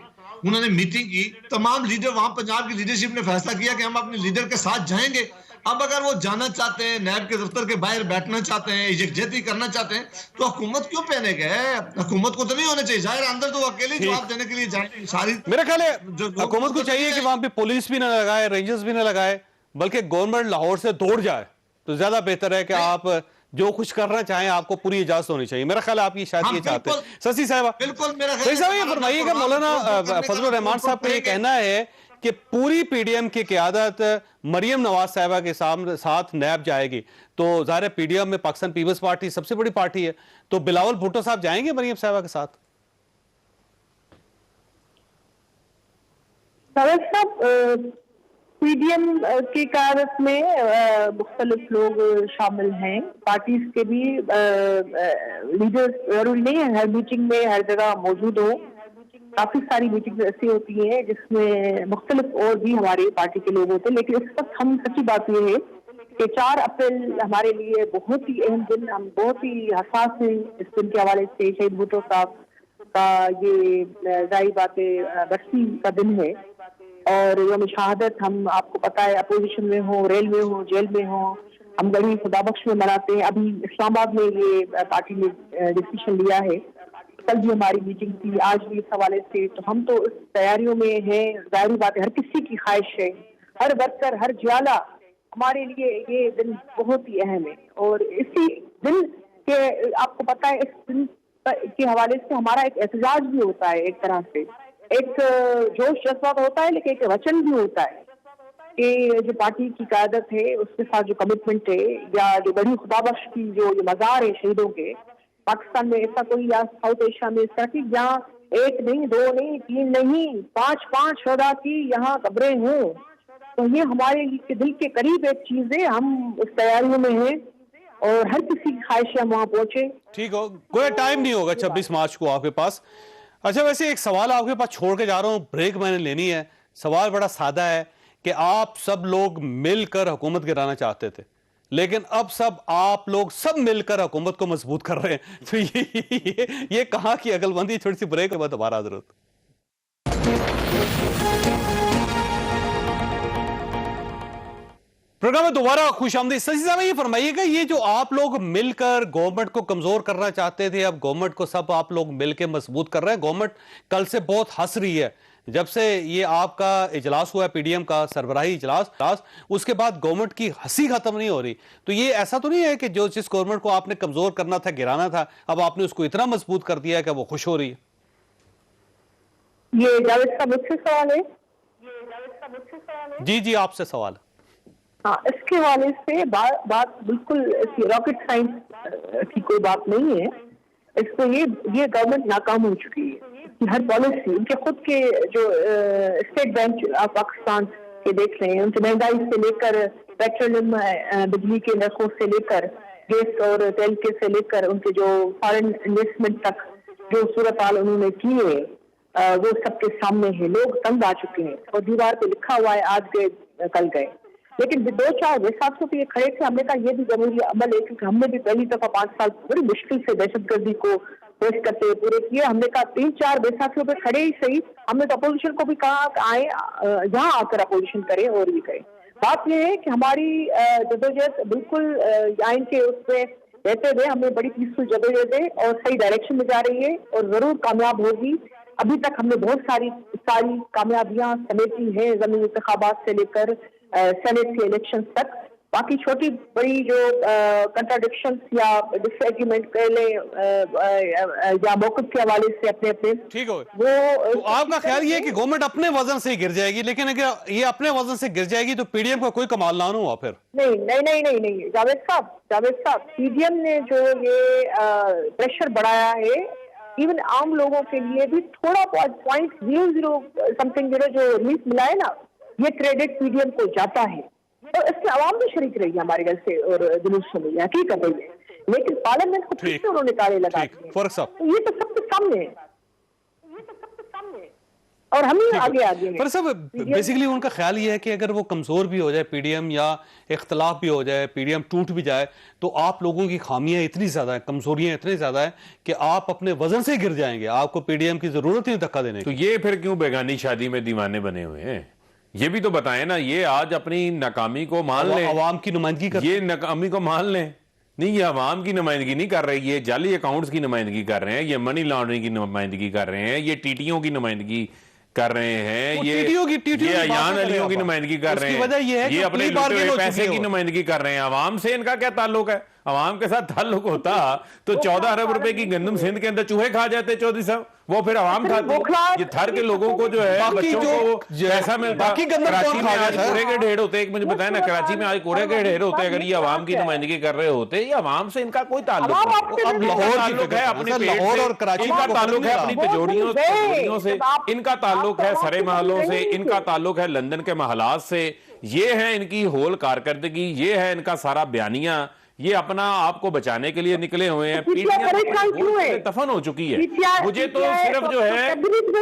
उन्होंने मीटिंग की, तमाम लीडर वहां पंजाब की लीडरशिप ने फैसला किया कि हम अपने लीडर के साथ जाएंगे। अब अगर वो जाना चाहते हैं, नैब के दफ्तर के बाहर बैठना चाहते हैं, यकजहती करना चाहते हैं, तो हुकूमत क्यों पहने गए? हुकूमत को तो नहीं होना चाहिए, जाहिर अंदर तो अकेले जवाब देने के लिए जाएंगे। सारी मेरा ख्याल है हुकूमत को चाहिए कि वहां पे पुलिस भी ना लगाए, रेंजर्स भी ना लगाए, बल्कि गवर्नमेंट लाहौर से दौड़ जाए तो ज्यादा बेहतर है कि आप जो कुछ करना चाहें आपको पूरी इजाजत होनी चाहिए। मेरा ख्याल आप ये शायद ये चाहते हैं। शशि साहब, बिल्कुल मेरा शशि साहब ये फरमाइएगा, मौलाना फजलुर रहमान साहब का ये कहना है कि पूरी पीडीएम की क़यादत मरियम नवाज साहिबा के साथ नैब जाएगी, तो ज़ाहिर है पीडीएम में पाकिस्तान पीपल्स पार्टी सबसे बड़ी पार्टी है, तो बिलावल भुट्टो साहब जाएंगे मरियम साहिबा के साथ? पीडीएम की क़यादत में मुख्तलिफ लोग शामिल हैं, पार्टीज के भी लीडर्स जरूरी नहीं है हर मीटिंग में हर जगह मौजूद हो। काफी सारी मीटिंग्स ऐसी होती हैं जिसमें मुख्तलिफ और भी हमारे पार्टी के लोग होते हैं, लेकिन इस वक्त हम सच्ची बात यह है कि 4 अप्रैल हमारे लिए बहुत ही अहम दिन, हम बहुत ही हसास हैं इस दिन के हवाले से। शहीद भुट्टो साहब का ये जाहिर बात बरसी का दिन है, और यौम शहादत हम, आपको पता है, अपोजिशन में हो, रेल में हो, जेल में हो, हम बड़ी खुदाबख्श में मनाते हैं। अभी इस्लामाबाद में ये पार्टी ने डिसीजन लिया है, कल भी हमारी मीटिंग थी, आज भी इस हवाले से। तो हम तो इस तैयारियों में हैं। जाहिर बात है हर किसी की ख्वाहिश है, हर वर्कर, हर ज्वाला, हमारे लिए ये दिन बहुत ही अहम है। और इसी दिन के, आपको पता है, इस दिन के हवाले से हमारा एक एहतजाज भी होता है, एक तरह से एक जोश जज्बा होता है, लेकिन एक वचन भी होता है कि जो पार्टी की क़यादत है उसके साथ जो कमिटमेंट है, या जो बड़ी खुदाबख्श की जो मज़ार है शहीदों के, पाकिस्तान में ऐसा कोई, या साउथ एशिया में इस तरह की जहाँ 1 नहीं, 2 नहीं, 3 नहीं, 5 शहदा की यहाँ कब्रें हों, तो ये हमारे लिए दिल के करीब एक चीज है। हम उस तैयारियों में हैं और हर किसी की ख्वाहिश है हम वहाँ पहुंचे। ठीक हो, कोई टाइम नहीं होगा 26 मार्च को आपके पास। अच्छा, वैसे एक सवाल आपके पास छोड़ के जा रहा हूं, ब्रेक मैंने लेनी है। सवाल बड़ा सादा है कि आप सब लोग मिलकर हुकूमत गिराना चाहते थे, लेकिन अब आप लोग सब मिलकर हुकूमत को मजबूत कर रहे हैं, तो ये कहां की अकलमंदी। थोड़ी सी ब्रेक के बाद दोबारा जरूरत। प्रोग्राम में दोबारा खुशामदीद। सची साहब ये फरमाइएगा, ये जो आप लोग मिलकर गवर्नमेंट को कमजोर करना चाहते थे, अब गवर्नमेंट को सब आप लोग मिलकर मजबूत कर रहे हैं। गवर्नमेंट कल से बहुत हंस रही है, जब से ये आपका इजलास हुआ है पीडीएम का सरबराही इजलास, उसके बाद गवर्नमेंट की हंसी खत्म नहीं हो रही। तो ये ऐसा तो नहीं है कि जो जिस गवर्नमेंट को आपने कमजोर करना था, गिराना था, अब आपने उसको इतना मजबूत कर दिया है कि वो खुश हो रही है? ये जावेद साहब मुझसे सवाल है? जी आपसे सवाल है। हाँ, इसके हवाले से बात बिल्कुल रॉकेट साइंस की कोई बात नहीं है। इस पे ये गवर्नमेंट नाकाम हो चुकी है। हर पॉलिसी, उनके खुद के जो स्टेट बैंक ऑफ पाकिस्तान के देख रहे हैं, उनकी महंगाई से लेकर पेट्रोलियम बिजली के नरखों से लेकर गैस और तेल के से लेकर उनके जो फॉरेन इन्वेस्टमेंट तक जो सूरत हाल उन्होंने की है, वो सबके सामने है। लोग तंग आ चुके हैं और दीवार पे लिखा हुआ है, आज गए कल गए। लेकिन 2-4 बैसाखियों पे ये खड़े थे, हमने कहा ये भी जरूरी अमल है, क्योंकि हमने भी पहली दफा 5 साल बड़ी मुश्किल से दहशतगर्दी को पेश करते हुए पूरे किए। हमने कहा 3-4 बैसाखियों पे खड़े ही सही, हमने तो अपोजिशन को भी कहा आए यहाँ आकर अपोजिशन करें और ये करें। बात यह है कि हमारी जदोजहद बिल्कुल आइन के उसमें रहते हुए हमें बड़ी पीसफुल जदोजहद है और सही डायरेक्शन में जा रही है और जरूर कामयाब होगी। अभी तक हमने बहुत सारी कामयाबियां समेटी है, ज़मीनी इंतखाबात से लेकर सेनेट के इलेक्शन तक। बाकी छोटी बड़ी जो कंट्राडिक्शंस या डिसएग्रीमेंट कह लें या मौक़िफ़ के हवाले से अपने अपने ठीक हो वो तो आपका ख्याल ये है कि गवर्नमेंट अपने वजन से ही गिर जाएगी, लेकिन अगर ये अपने वजन से गिर जाएगी तो पीडीएम का कोई कमाल ना हुआ फिर? नहीं नहीं नहीं नहीं नहीं जावेद साहब पीडीएम ने जो ये प्रेशर बढ़ाया है इवन आम लोगों के लिए भी थोड़ा .00 समथिंग जो रिलीफ मिला है ना, ये क्रेडिट पीडीएम को जाता है और इसमें आवाम भी शरीक रही है हमारे घर से और जुलूसों में, हकीकत है, लेकिन पार्लियामेंट को फिर से उन्होंने ताले लगा दिए। फर्क साहब तो ये तो सबके सामने है, और हम ही आगे हैं। पर सब बेसिकली उनका ख्याल ये है कि अगर वो कमजोर भी हो जाए पीडीएम या इख्तलाफ भी हो जाए, पीडीएम टूट भी जाए, तो आप लोगों की खामियां इतनी ज्यादा है, कमजोरियां इतनी ज्यादा है कि आप अपने वजन से गिर जाएंगे, आपको पीडीएम की जरूरत ही धक्का देने तो ये फिर क्यों बेगानी शादी में दीवाने बने हुए हैं? ये भी तो बताएं ना। ये आज अपनी नाकामी को मान लें, अवाम की नुमाइंदगी कर, ये नाकामी को मान लें। नहीं, ये अवाम की नुमाइंदगी नहीं कर रही, ये जाली अकाउंट्स की नुमाइंदगी कर रहे हैं, ये मनी लॉन्ड्रिंग की नुमाइंदगी कर रहे हैं, ये टीटीओ की नुमाइंदगी कर रहे हैं, ये अयान अलियों की नुमाइंदगी कर रहे हैं, ये अपने लुटे हुए पैसे की नुमाइंदगी कर रहे हैं। अवाम से इनका क्या ताल्लुक है? अवाम के साथ ताल्लुक होता तो 14 अरब रुपए की गंदम सिंध के अंदर चूहे खा जाते चौधरी साहब, वो फिर अवाम खाती। ये थर के लोगों को जो है बच्चों को पैसा मिलता। कराची में आज कूड़े के ढेर होते, एक मुझे बताया ना, कराची में आज कूड़े के ढेर होते, अगर ये अवाम की नुमाइंदगी कर रहे होते, ये अवाम से इनका कोई ताल्लुक नहीं। अब लाहौर ताल्लुक है अपने लाहौर और कराची, इनका ताल्लुक है अपनी तिजोरियों से, इनका ताल्लुक है सरे महलों से, इनका ताल्लुक है लंदन के महलात से। ये है इनकी होल कारकर्दगी, ये है इनका सारा बयानिया। ये अपना आपको बचाने के लिए निकले हुए हैं। दफन हो चुकी है। मुझे तो सिर्फ जो है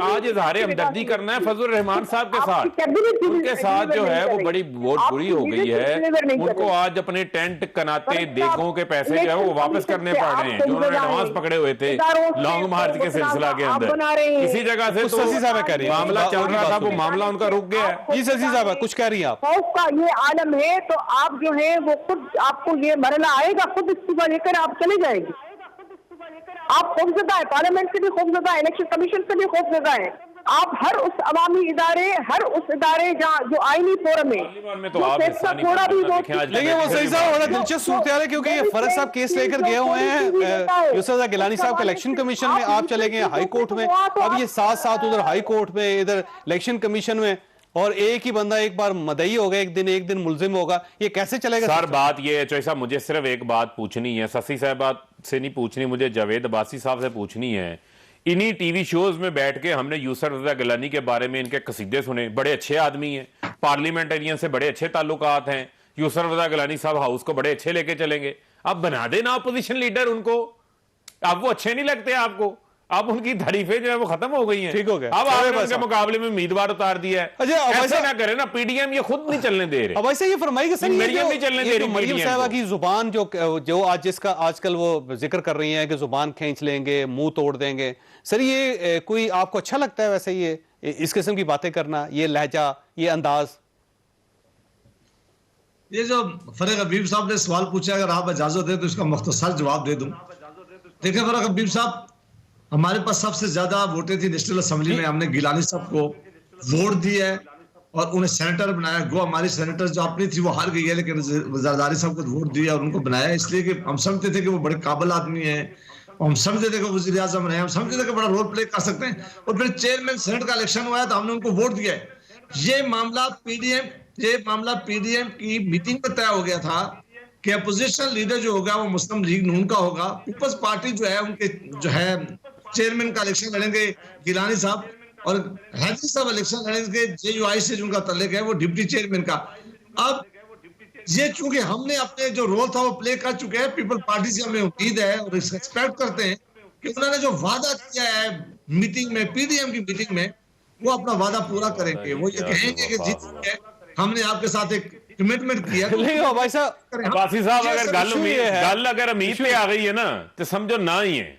आज इजहार हमदर्दी करना है फजल रहमान साहब के साथ, उनके साथ जो है वो बड़ी बहुत बुरी हो गई है। उनको आज अपने टेंट कनाते देगों के पैसे जो है वो वापस करने पड़ रहे हैं, जो उन्होंने एडवांस पकड़े हुए थे लॉन्ग मार्च के सिलसिला के अंदर। इसी जगह से तो मामला चल रहा था, वो मामला उनका रुक गया है। जी सजी साहब कुछ कह रही हैं आप? खौफ का ये आलम है, तो आप जो है वो खुद आपको ये मरला आएगा, खुद इस्तीफा लेकर आप चले जाएंगे। आप खौफजदा है, पार्लियामेंट से भी खौफजदा है, इलेक्शन कमीशन से भी खौफजदा है। आप हर उस अवामी इदारे, हर उस इदारे जहाँ जो आईनी फोरम है तो आप थोड़ा भी वो लेकिन वो सही साहब बड़ा दिलचस्प सूरत है, क्योंकि ये फरज साहब केस लेकर गए हुए हैं यूसुफ गिलानी साहब के इलेक्शन कमीशन में, आप चले गए हाई कोर्ट में, अब ये साथ साथ उधर हाई कोर्ट में, इधर इलेक्शन कमीशन में, और एक ही बंदा एक बार मदई होगा, एक दिन मुल्जिम होगा, ये कैसे चलेगा? सर बात ये है चौधरी साहब, मुझे सिर्फ एक बात पूछनी है, ससी साहब से नहीं पूछनी, मुझे जावेद अब्बासी साहब से पूछनी है। इन्हीं टीवी शोज में बैठ के हमने यूसुफ रज़ा गिलानी के बारे में इनके कसीदे सुने, बड़े अच्छे आदमी हैं, पार्लियामेंटेरियन से बड़े अच्छे ताल्लुकात हैं, यूसुफ रज़ा गिलानी साहब हाउस को बड़े अच्छे लेके चलेंगे। अब बना देना अपोजिशन लीडर उनको, अब वो अच्छे नहीं लगते आपको, अब उनकी तारीफें जो है वो खत्म हो गई हैं। ठीक हो गया, अब आपने उनके मुकाबले में उम्मीदवार उतार दिया है। अच्छा ऐसे ना करें ना, पीडीएम ये खुद नहीं चलने दे रहे। अब ऐसे ये फरमाइए सर, मरियम नहीं चलने दे रही, मरियम साहबा की जुबान जो आज जिसका आजकल वो जिक्र कर रही हैं कि जुबान खींच लेंगे, मुंह तोड़ देंगे, सर ये कोई आपको अच्छा लगता है वैसे ये इस किस्म की बातें करना, ये लहजा, ये अंदाज? ये जो फरीक हबीब साहब ने सवाल पूछा, अगर आप इजाजत दें तो इसका मुख्तसर जवाब दे दूं। देखिए फरीक हबीब साहब, हमारे पास सबसे ज्यादा वोटें थी नेशनल असेंबली में, हमने गिलानी साहब को वोट दिया है और उन्हें सेनेटर बनाया। गो हमारी सेनेटर जो अपनी थी वो हार गई है, लेकिन जरदारी साहब को वोट दिया और उनको बनाया, इसलिए कि हम समझते थे कि वो बड़े काबिल आदमी हैं, हम समझते थे कि वज़ीर आज़म रहे, हम समझते थे कि बड़ा रोल प्ले कर सकते हैं। और फिर चेयरमैन सेनेट का इलेक्शन हुआ तो हमने उनको वोट दिया है। ये मामला पीडीएम की मीटिंग में तय हो गया था कि अपोजिशन लीडर जो होगा वो मुस्लिम लीग नून का होगा, पीपल्स पार्टी जो है उनके जो है चेयरमैन का इलेक्शन लड़ेंगे गिलानी साहब, और हाजी साहब इलेक्शन लड़ेंगे जेयूआई से जिनका तल्लुक है वो डिप्टी चेयरमैन का। अब ये चूंकि हमने अपने जो रोल था वो प्ले कर चुके हैं, पीपल पार्टी से हमें उम्मीद है और एक्सपेक्ट करते हैं कि उन्होंने जो वादा किया है मीटिंग में, पीडीएम की मीटिंग में, वो अपना वादा पूरा करेंगे। वो ये कहेंगे कि जीत हमने आपके साथ एक कमिटमेंट किया। भाई साहब, अब्बासी साहब अगर गल अगर उम्मीद पे आ गई है ना तो समझो ना ही है।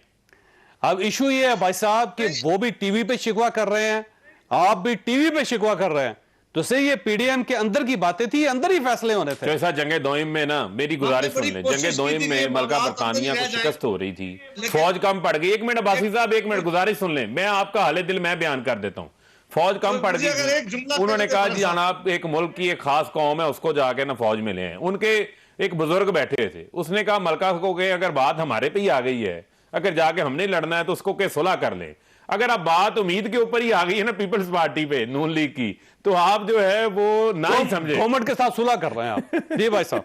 अब इशू ये है भाई साहब कि वो भी टीवी पे शिकवा कर रहे हैं, आप भी टीवी पे शिकवा कर रहे हैं, तो सही ये पीडीएम के अंदर की बातें थी, अंदर ही फैसले होने थे। जैसा जंगे दोइम में ना, मेरी गुजारिश सुन लें, जंगे दोइम में मलका बरतानिया को शिकस्त हो रही थी, फौज कम पड़ गई। एक मिनट अब्बासी साहब, एक मिनट गुजारिश सुन लें, मैं आपका हाले दिल मैं बयान कर देता हूं। फौज कम तो पड़ मुझे गई अगर एक थी। जुमला उन्होंने कहते कहा हैं जी जनाब एक मुल्क की एक खास कौम है, उसको जाके ना फौज में ले आए। उनके एक बुजुर्ग बैठे थे, उसने कहा मलका को कि अगर बात हमारे पे ही आ गई है, अगर जाके हमने लड़ना है तो उसको के सुलह कर ले। अगर अब बात उम्मीद के ऊपर ही आ गई है ना पीपल्स पार्टी पे, नून लीग की, तो आप जो है वो ना ही समझे, गवर्नमेंट के साथ सुलह कर रहे हैं आप। जी भाई साहब,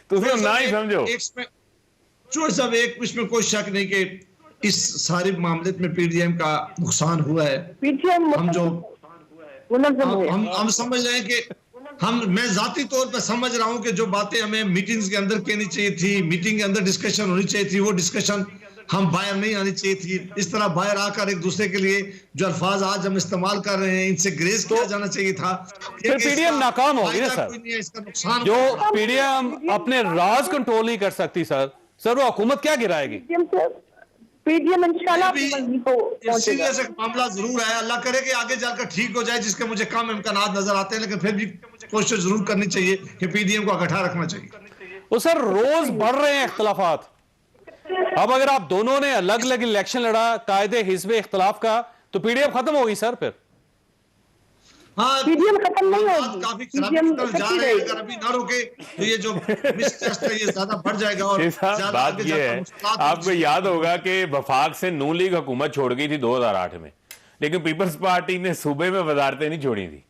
तो उसको ना ही समझो। जो सब एक इसमें कोई शक नहीं कि इस सारे मामले में पीडीएम का नुकसान हुआ है। पीडीएम हम जो मुनज़्ज़म हुए। हम समझ रहे हैं कि मैं जाती तौर पर समझ रहा हूं कि जो बातें हमें मीटिंग्स के अंदर कहनी चाहिए थी, मीटिंग के अंदर डिस्कशन होनी चाहिए थी, वो डिस्कशन हम बाहर नहीं आनी चाहिए थी। इस तरह बाहर आकर एक दूसरे के लिए जो अल्फाज आज हम इस्तेमाल कर रहे हैं, इनसे ग्रेस किया जाना चाहिए था। फिर पीडीएम नाकाम होगी ना सर। इसका नुकसान जो पीडीएम अपने राज कंट्रोल नहीं कर सकती सर वो हुकूमत क्या गिराएगी? पीडीएम इंशाल्लाह अपनी मंजिल को पहुंचेगा। सीरियस एक मामला जरूर है, अल्लाह करे कि आगे जाकर ठीक हो जाए, जिसके मुझे कम इम्कानात नजर आते हैं, लेकिन फिर भी कोशिश जरूर करनी चाहिए कि पीडीएम को इकट्ठा रखना चाहिए। वो सर रोज बढ़ रहे हैं इख्तलाफात। अब अगर आप दोनों ने अलग अलग इलेक्शन लड़ा कायदे हिस्बे इख्तलाफ का, तो पीडीएम खत्म होगी सर फिर। हाँ, पीडीएम खत्म नहीं होगी, काफी खराबी की तरफ जा रहे हैं। अगर अभी ना रोके तो ये जो मिसट्रस्ट है ये ज्यादा बढ़ जाएगा। और ज्यादा बात आगे ये जाकर है, मुश्किलात आपको याद होगा कि वफाक से नून लीग हुकूमत छोड़ गई थी 2008 में, लेकिन पीपल्स पार्टी ने सूबे में वजारतें नहीं छोड़ी थी।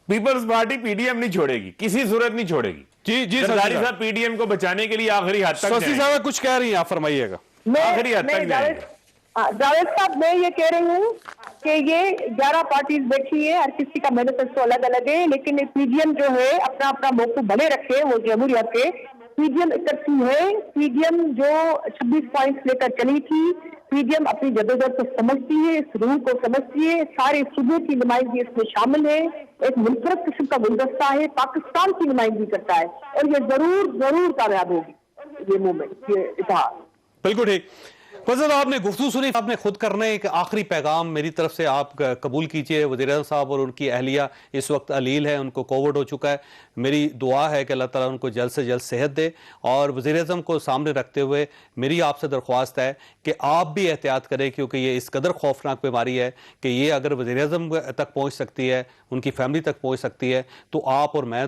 पीपल्स पार्टी पीडीएम नहीं छोड़ेगी, किसी सूरत नहीं छोड़ेगी। जी सरदारी साहब पीडीएम को बचाने के लिए आखिरी हद तक शशि साहब कुछ कह रही हैं, आप फरमाइएगा। आखिरी हद तक जाएंगे। जावेद साहब, मैं ये कह रही हूँ कि ये 11 पार्टीज बैठी है, हर किसी का मैनिफेस्टो अलग अलग है, लेकिन पीडीएम जो है अपना अपना मौक़िफ़ बने रखे, वो जमहूरियत के। पीडीएम इकट्ठी है, पीडीएम जो 26 पॉइंट्स लेकर चली थी, पीडीएम अपनी जदोजहद को समझती है, इस रूल को समझती है, सारे सूबे की नुमाइंदगी इसमें शामिल है, एक मुनफरद किस्म का गुलदस्ता है, पाकिस्तान की नुमाइंदगी करता है, और ये जरूर कामयाब होगी ये मूवमेंट, ये इतिहाद। बिल्कुल ठीक। फजल आपने गुफ्तगू सुनी, आपने खुद करने एक आखिरी पैगाम मेरी तरफ से आप कबूल कीजिए। वज़ीर-ए-आज़म साहब और उनकी अहलिया इस वक्त अलील है, उनको कोविड हो चुका है। मेरी दुआ है कि अल्लाह ताला उनको जल्द से जल्द सेहत दे, और वज़ीर-ए-आज़म को सामने रखते हुए मेरी आपसे दरख्वास्त है कि आप भी एहतियात करें, क्योंकि ये इस कदर खौफनाक बीमारी है कि ये अगर वज़ीर-ए-आज़म तक पहुँच सकती है, उनकी फैमिली तक पहुँच सकती है, तो आप और मैं